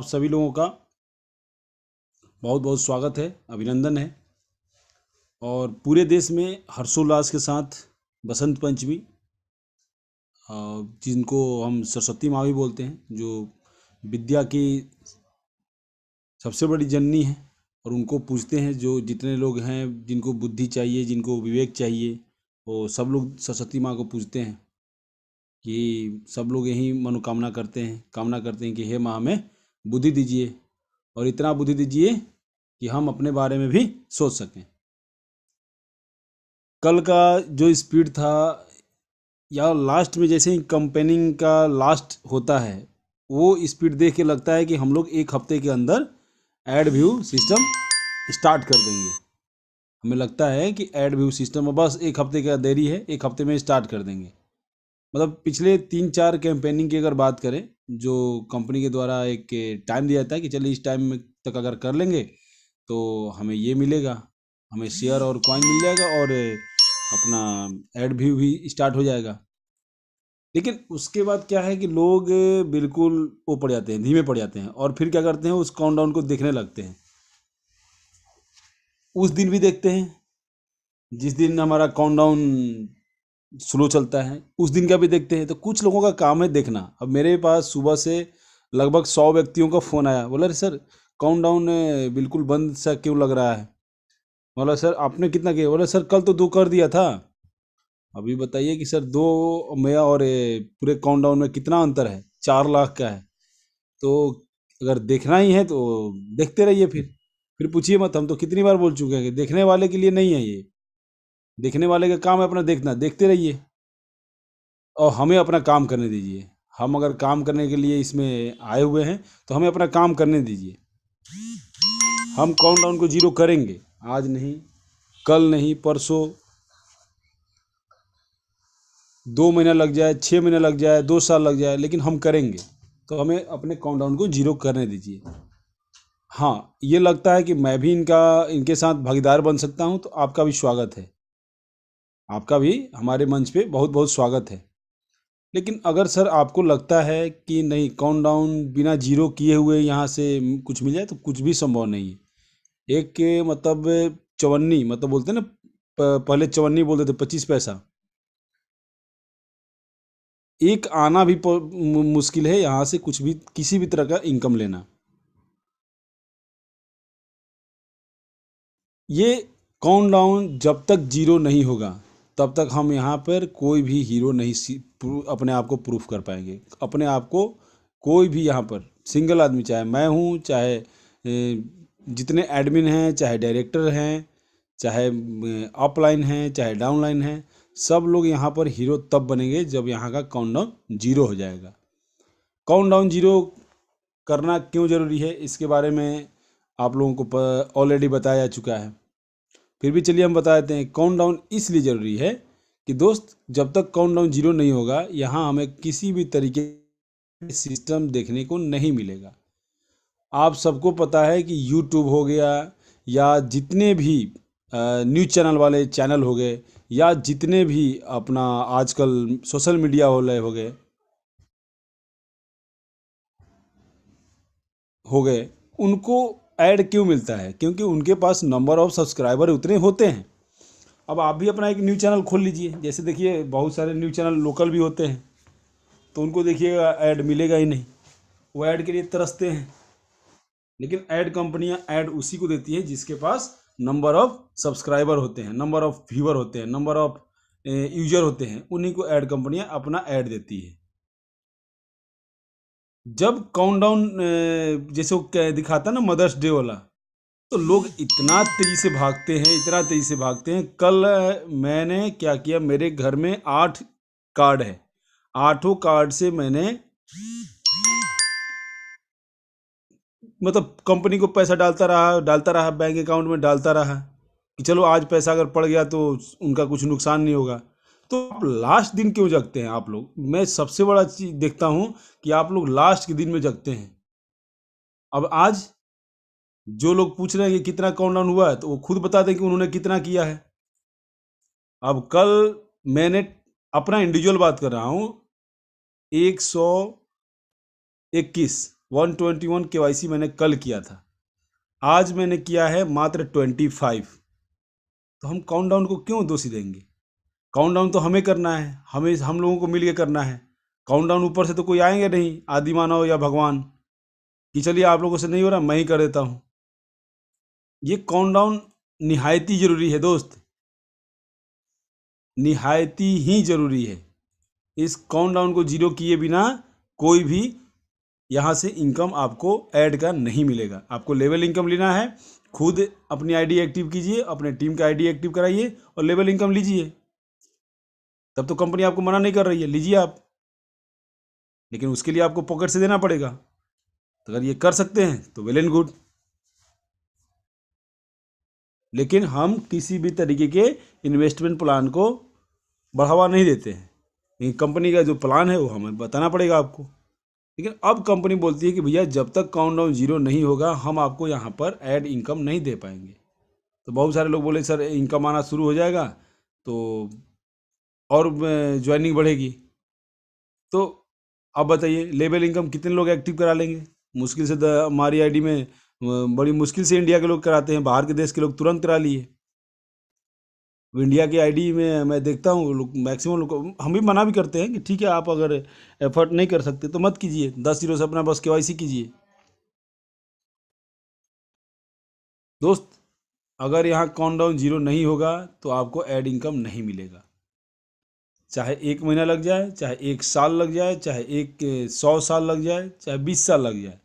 आप सभी लोगों का बहुत बहुत स्वागत है, अभिनंदन है। और पूरे देश में हर्षोल्लास के साथ बसंत पंचमी, जिनको हम सरस्वती माँ भी बोलते हैं, जो विद्या की सबसे बड़ी जननी है, और उनको पूजते हैं। जो जितने लोग हैं, जिनको बुद्धि चाहिए, जिनको विवेक चाहिए, वो सब लोग सरस्वती माँ को पूजते हैं। कि सब लोग यही मनोकामना करते हैं, कामना करते हैं कि हे माँ हमें बुद्धि दीजिए, और इतना बुद्धि दीजिए कि हम अपने बारे में भी सोच सकें। कल का जो स्पीड था, या लास्ट में जैसे ही कंपेनिंग का लास्ट होता है, वो स्पीड देख के लगता है कि हम लोग एक हफ्ते के अंदर एड व्यू सिस्टम स्टार्ट कर देंगे। हमें लगता है कि एड व्यू सिस्टम बस एक हफ्ते का देरी है, एक हफ्ते में स्टार्ट कर देंगे। मतलब पिछले 3-4 कैंपेनिंग की अगर बात करें, जो कंपनी के द्वारा एक टाइम दिया जाता है कि चलिए इस टाइम तक अगर कर लेंगे तो हमें ये मिलेगा, हमें शेयर और कॉइन मिल जाएगा, और अपना एड व्यू भी स्टार्ट हो जाएगा। लेकिन उसके बाद क्या है कि लोग बिल्कुल वो पड़ जाते हैं, धीमे पड़ जाते हैं, और फिर क्या करते हैं, उस काउंटडाउन को देखने लगते हैं। उस दिन भी देखते हैं जिस दिन हमारा काउंटडाउन स्लो चलता है, उस दिन का भी देखते हैं। तो कुछ लोगों का काम है देखना। अब मेरे पास सुबह से लगभग 100 व्यक्तियों का फ़ोन आया, बोला अरे सर काउंटडाउन बिल्कुल बंद सा क्यों लग रहा है। बोला सर आपने कितना किया, बोला सर कल तो 2 कर दिया था। अभी बताइए कि सर 2 में और पूरे काउंटडाउन में कितना अंतर है, 4 लाख का है। तो अगर देखना ही है तो देखते रहिए। फिर पूछिए मत, हम तो कितनी बार बोल चुके हैं कि देखने वाले के लिए नहीं है ये। देखने वाले का काम है अपना देखना, देखते रहिए और हमें अपना काम करने दीजिए। हम अगर काम करने के लिए इसमें आए हुए हैं तो हमें अपना काम करने दीजिए। हम काउंटडाउन को जीरो करेंगे, आज नहीं, कल नहीं, परसों, 2 महीना लग जाए, 6 महीने लग जाए, 2 साल लग जाए, लेकिन हम करेंगे। तो हमें अपने काउंटडाउन को जीरो करने दीजिए। हाँ, ये लगता है कि मैं भी इनके साथ भागीदार बन सकता हूँ, तो आपका भी स्वागत है। आपका भी हमारे मंच पे बहुत बहुत स्वागत है। लेकिन अगर सर आपको लगता है कि नहीं, काउंटडाउन बिना जीरो किए हुए यहाँ से कुछ मिल जाए, तो कुछ भी संभव नहीं है। एक के मतलब चवन्नी, मतलब बोलते हैं ना, पहले चवन्नी बोलते थे, 25 पैसा। एक आना भी मुश्किल है यहाँ से कुछ भी, किसी भी तरह का इनकम लेना। ये काउंटडाउन जब तक जीरो नहीं होगा, तब तक हम यहाँ पर कोई भी हीरो नहीं अपने आप को प्रूफ कर पाएंगे। अपने आप को कोई भी यहाँ पर सिंगल आदमी, चाहे मैं हूँ, चाहे जितने एडमिन हैं, चाहे डायरेक्टर हैं, चाहे अपलाइन हैं, चाहे डाउनलाइन हैं, सब लोग यहाँ पर हीरो तब बनेंगे जब यहाँ का काउंटडाउन जीरो हो जाएगा। काउंटडाउन जीरो करना क्यों ज़रूरी है, इसके बारे में आप लोगों को ऑलरेडी बताया जा चुका है। फिर भी चलिए हम बता देते हैं। काउंटडाउन इसलिए ज़रूरी है कि दोस्त, जब तक काउंटडाउन जीरो नहीं होगा, यहाँ हमें किसी भी तरीके का सिस्टम देखने को नहीं मिलेगा। आप सबको पता है कि यूट्यूब हो गया, या जितने भी न्यूज़ चैनल वाले चैनल हो गए, या जितने भी अपना आजकल सोशल मीडिया वाले हो गए, उनको ऐड क्यों मिलता है? क्योंकि उनके पास नंबर ऑफ सब्सक्राइबर उतने होते हैं। अब आप भी अपना एक न्यूज़ चैनल खोल लीजिए। जैसे देखिए, बहुत सारे न्यूज़ चैनल लोकल भी होते हैं, तो उनको देखिएगा ऐड मिलेगा ही नहीं, वो ऐड के लिए तरसते हैं। लेकिन ऐड कंपनियां ऐड उसी को देती है जिसके पास नंबर ऑफ सब्सक्राइबर होते हैं, नंबर ऑफ व्यूअर होते हैं, नंबर ऑफ यूजर होते हैं, उन्हीं को ऐड कंपनियां अपना ऐड देती है। जब काउंटडाउन जैसे वो दिखाता ना मदर्स डे वाला, तो लोग इतना तेजी से भागते हैं, इतना तेजी से भागते हैं। कल मैंने क्या किया, मेरे घर में 8 कार्ड है, 8 कार्ड से मैंने मतलब कंपनी को पैसा डालता रहा बैंक अकाउंट में डालता रहा, कि चलो आज पैसा अगर पड़ गया तो उनका कुछ नुकसान नहीं होगा। तो आप लास्ट दिन क्यों जगते हैं आप लोग? मैं सबसे बड़ा चीज देखता हूँ कि आप लोग लास्ट के दिन में जगते हैं। अब आज जो लोग पूछ रहे हैं कि कितना काउंटडाउन हुआ है, तो वो खुद बता दें कि उन्होंने कितना किया है। अब कल मैंने अपना इंडिविजुअल बात कर रहा हूँ, 121 121 KYC मैंने कल किया था, आज मैंने किया है मात्र 25। तो हम काउंटडाउन को क्यों दोषी देंगे? काउंटडाउन तो हमें करना है, हमें हम लोगों को मिल के करना है। काउंटडाउन ऊपर से तो कोई आएंगे नहीं, आदि मानव या भगवान, कि चलिए आप लोगों से नहीं हो रहा मैं ही कर देता हूँ। ये काउंटडाउन निहायती जरूरी है दोस्त, निहायती ही जरूरी है। इस काउंटडाउन को जीरो किए बिना कोई भी यहाँ से इनकम आपको ऐड का नहीं मिलेगा। आपको लेवल इनकम लेना है, खुद अपनी आईडी एक्टिव कीजिए, अपने टीम का आईडी एक्टिव कराइए और लेवल इनकम लीजिए। तब तो कंपनी आपको मना नहीं कर रही है, लीजिए आप, लेकिन उसके लिए आपको पॉकेट से देना पड़ेगा। तो अगर ये कर सकते हैं तो वेल एंड गुड, लेकिन हम किसी भी तरीके के इन्वेस्टमेंट प्लान को बढ़ावा नहीं देते हैं। लेकिन कंपनी का जो प्लान है वो हमें बताना पड़ेगा आपको। लेकिन अब कंपनी बोलती है कि भैया जब तक काउंटडाउन जीरो नहीं होगा हम आपको यहाँ पर ऐड इनकम नहीं दे पाएंगे। तो बहुत सारे लोग बोले सर इनकम आना शुरू हो जाएगा तो और ज्वाइनिंग बढ़ेगी। तो अब बताइए लेवल इनकम कितने लोग एक्टिव करा लेंगे? मुश्किल से हमारी आईडी में बड़ी मुश्किल से इंडिया के लोग कराते हैं, बाहर के देश के लोग तुरंत करा लिए। इंडिया की आईडी में मैं देखता हूँ लोग, मैक्सिमम लोग, हम भी मना भी करते हैं कि ठीक है आप अगर एफर्ट नहीं कर सकते तो मत कीजिए, 10 जीरो से अपना बस केवाईसी कीजिए। दोस्त अगर यहाँ काउंटडाउन जीरो नहीं होगा तो आपको ऐड इनकम नहीं मिलेगा, चाहे 1 महीना लग जाए, चाहे 1 साल लग जाए, चाहे 100 साल लग जाए, चाहे 20 साल लग जाए।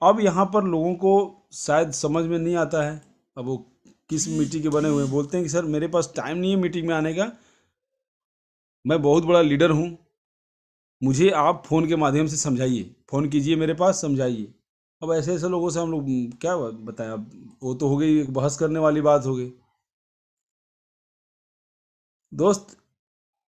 अब यहाँ पर लोगों को शायद समझ में नहीं आता है, अब वो किस मिट्टी के बने हुए हैं, बोलते हैं कि सर मेरे पास टाइम नहीं है मीटिंग में आने का, मैं बहुत बड़ा लीडर हूँ, मुझे आप फ़ोन के माध्यम से समझाइए, फ़ोन कीजिए मेरे पास समझाइए। अब ऐसे ऐसे लोगों से हम लोग क्या बताएं? अब वो तो हो गई, एक बहस करने वाली बात हो गई। दोस्त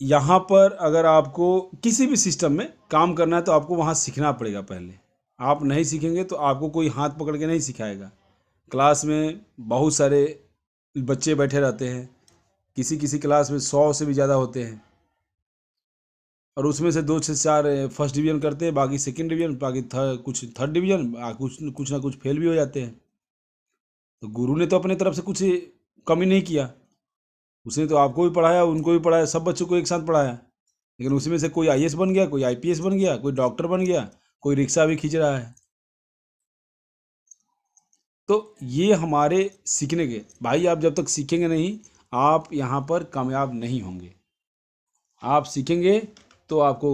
यहाँ पर अगर आपको किसी भी सिस्टम में काम करना है तो आपको वहाँ सीखना पड़ेगा पहले। आप नहीं सीखेंगे तो आपको कोई हाथ पकड़ के नहीं सिखाएगा। क्लास में बहुत सारे बच्चे बैठे रहते हैं, किसी किसी क्लास में 100 से भी ज़्यादा होते हैं, और उसमें से 2 से 4 फर्स्ट डिवीज़न करते हैं, बाकी सेकंड डिवीज़न, बाकी कुछ थर्ड डिवीज़न, कुछ ना कुछ फेल भी हो जाते हैं। तो गुरु ने तो अपने तरफ से कुछ कमी नहीं किया, उसने तो आपको भी पढ़ाया, उनको भी पढ़ाया, सब बच्चों को एक साथ पढ़ाया। लेकिन उसमें से कोई आईएएस बन गया, कोई आईपीएस बन गया, कोई डॉक्टर बन गया, कोई रिक्शा भी खींच रहा है। तो ये हमारे सीखने के भाई, आप जब तक सीखेंगे नहीं आप यहाँ पर कामयाब नहीं होंगे। आप सीखेंगे तो आपको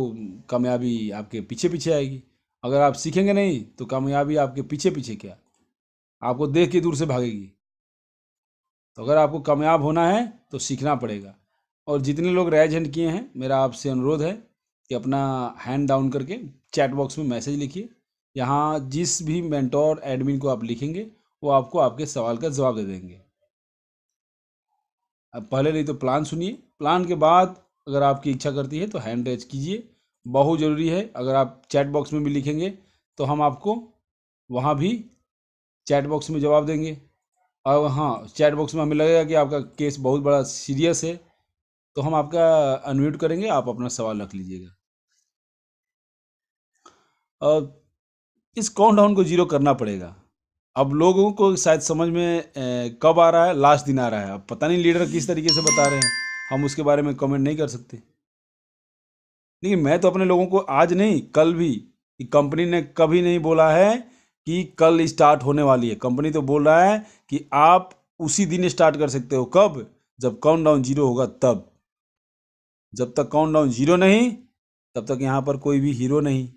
कामयाबी आपके पीछे पीछे आएगी, अगर आप सीखेंगे नहीं तो कामयाबी आपके पीछे पीछे क्या, आपको देख के दूर से भागेगी। तो अगर आपको कामयाब होना है तो सीखना पड़ेगा। और जितने लोग रेज हैंड किए हैं, मेरा आपसे अनुरोध है कि अपना हैंड डाउन करके चैट बॉक्स में मैसेज लिखिए। यहाँ जिस भी मेंटोर एडमिन को आप लिखेंगे वो आपको आपके सवाल का जवाब दे देंगे। अब पहले नहीं तो प्लान सुनिए, प्लान के बाद अगर आपकी इच्छा करती है तो हैंड रेज कीजिए, बहुत ज़रूरी है। अगर आप चैट बॉक्स में भी लिखेंगे तो हम आपको वहाँ भी चैट बॉक्स में जवाब देंगे। और हाँ, चैट बॉक्स में हमें लगेगा कि आपका केस बहुत बड़ा सीरियस है तो हम आपका अनम्यूट करेंगे, आप अपना सवाल रख लीजिएगा। और इस काउंटडाउन को जीरो करना पड़ेगा। अब लोगों को शायद समझ में कब आ रहा है, लास्ट दिन आ रहा है। अब पता नहीं लीडर किस तरीके से बता रहे हैं, हम उसके बारे में कमेंट नहीं कर सकते। लेकिन मैं तो अपने लोगों को आज नहीं कल भी, कंपनी ने कभी नहीं बोला है कि कल स्टार्ट होने वाली है। कंपनी तो बोल रहा है कि आप उसी दिन स्टार्ट कर सकते हो। कब? जब काउंटडाउन जीरो होगा तब। जब तक काउंटडाउन जीरो नहीं तब तक यहाँ पर कोई भी हीरो नहीं।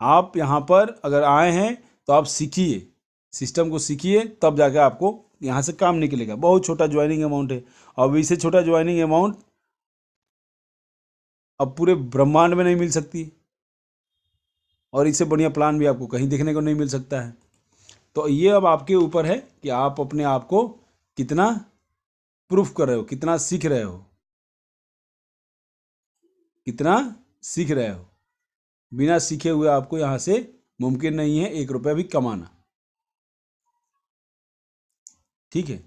आप यहाँ पर अगर आए हैं तो आप सीखिए, सिस्टम को सीखिए, तब जाके आपको यहाँ से काम निकलेगा। बहुत छोटा ज्वाइनिंग अमाउंट है, अब इससे छोटा ज्वाइनिंग अमाउंट अब पूरे ब्रह्मांड में नहीं मिल सकती, और इससे बढ़िया प्लान भी आपको कहीं देखने को नहीं मिल सकता है। तो ये अब आपके ऊपर है कि आप अपने आप को कितना प्रूफ कर रहे हो, कितना सीख रहे हो, कितना सीख रहे हो। बिना सीखे हुए आपको यहाँ से मुमकिन नहीं है 1 रुपया भी कमाना। ठीक है,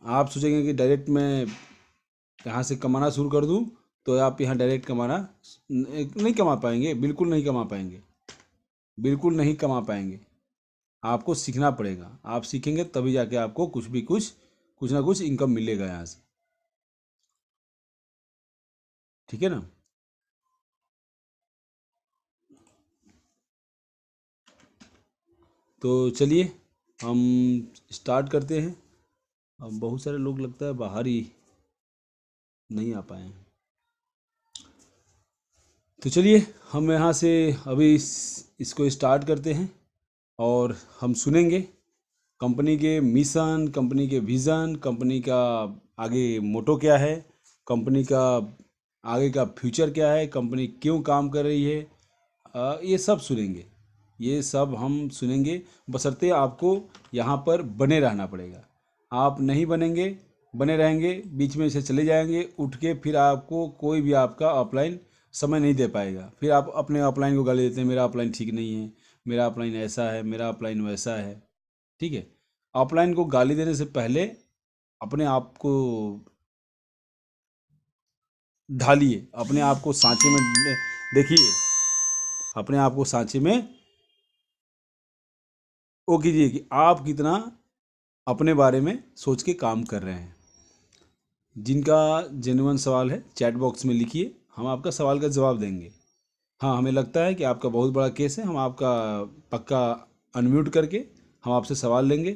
आप सोचेंगे कि डायरेक्ट मैं यहाँ से कमाना शुरू कर दूँ तो आप यहाँ डायरेक्ट कमाना नहीं कमा पाएंगे, बिल्कुल नहीं कमा पाएंगे, बिल्कुल नहीं कमा पाएंगे। आपको सीखना पड़ेगा, आप सीखेंगे तभी जाके आपको कुछ ना कुछ इनकम मिलेगा यहाँ से। ठीक है ना। तो चलिए हम स्टार्ट करते हैं। अब बहुत सारे लोग लगता है बाहर ही नहीं आ पाए हैं। तो चलिए हम यहाँ से अभी इसको स्टार्ट करते हैं और हम सुनेंगे कंपनी के मिशन, कंपनी के विज़न, कंपनी का आगे मोटो क्या है, कंपनी का आगे का फ्यूचर क्या है, कंपनी क्यों काम कर रही है, ये सब सुनेंगे, ये सब हम सुनेंगे। बशर्ते आपको यहाँ पर बने रहना पड़ेगा। आप नहीं बनेंगे, बने रहेंगे, बीच में से चले जाएंगे उठ के, फिर आपको कोई भी आपका ऑफलाइन समय नहीं दे पाएगा। फिर आप अपने ऑफलाइन को गाली देते हैं, मेरा ऑफलाइन ठीक नहीं है, मेरा ऑफलाइन ऐसा है, मेरा ऑफलाइन वैसा है। ठीक है। ऑफलाइन को गाली देने से पहले अपने आप को ढालिए, अपने आप को सांचे में देखिए, अपने आप को सांचे में वो कीजिए कि आप कितना अपने बारे में सोच के काम कर रहे हैं। जिनका जेन्युइन सवाल है चैट बॉक्स में लिखिए, हम आपका सवाल का जवाब देंगे। हाँ, हमें लगता है कि आपका बहुत बड़ा केस है, हम आपका पक्का अनम्यूट करके हम आपसे सवाल लेंगे।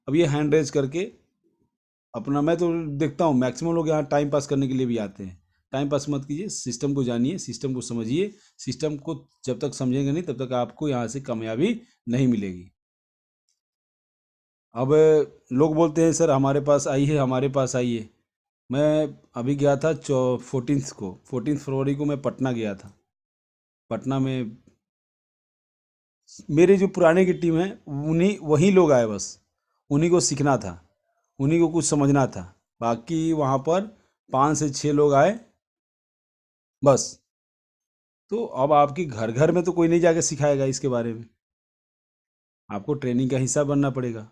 अब ये हैंड रेज करके अपना, मैं तो देखता हूँ मैक्सिमम लोग यहाँ टाइम पास करने के लिए भी आते हैं। टाइम पास मत कीजिए, सिस्टम को जानिए, सिस्टम को समझिए। सिस्टम को जब तक समझेंगे नहीं तब तक आपको यहाँ से कामयाबी नहीं मिलेगी। अब लोग बोलते हैं सर हमारे पास आई है, हमारे पास आई है। मैं अभी गया था 14 फरवरी को मैं पटना गया था। पटना में मेरे जो पुराने की टीम है, उन्हीं वही लोग आए, बस उन्हीं को सीखना था, उन्हीं को कुछ समझना था। बाकी वहाँ पर 5 से 6 लोग आए बस। तो अब आपके घर घर में तो कोई नहीं जाके सिखाएगा इसके बारे में, आपको ट्रेनिंग का हिस्सा बनना पड़ेगा।